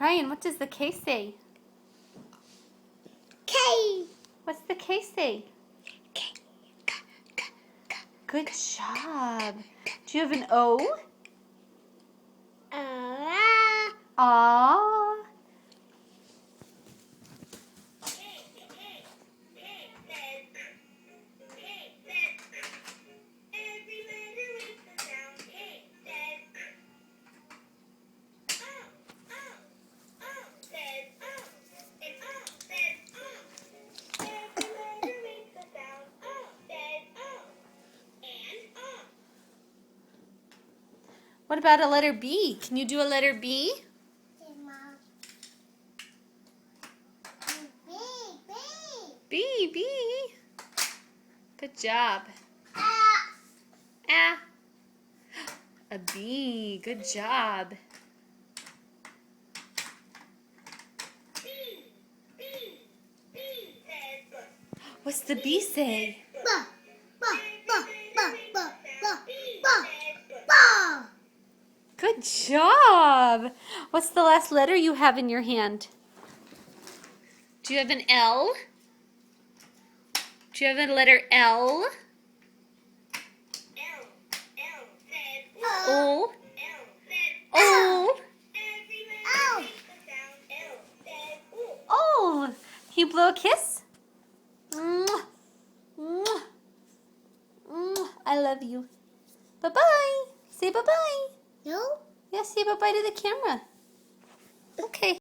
Ryan, what does the K say? K. What's the K say? K. Good job. Do you have an O? Aw. What about a letter B? Can you do a letter B? B. Good job. Ah. A B. Good job. What's the B say? Good job. What's the last letter you have in your hand? Do you have an L? Do you have a letter L? O. O. Oh. Can you blow a kiss? Mwah. Mwah. Mwah. I love you. Bye-bye. Say bye-bye. No? Yeah, say bye-bye to the camera. Okay.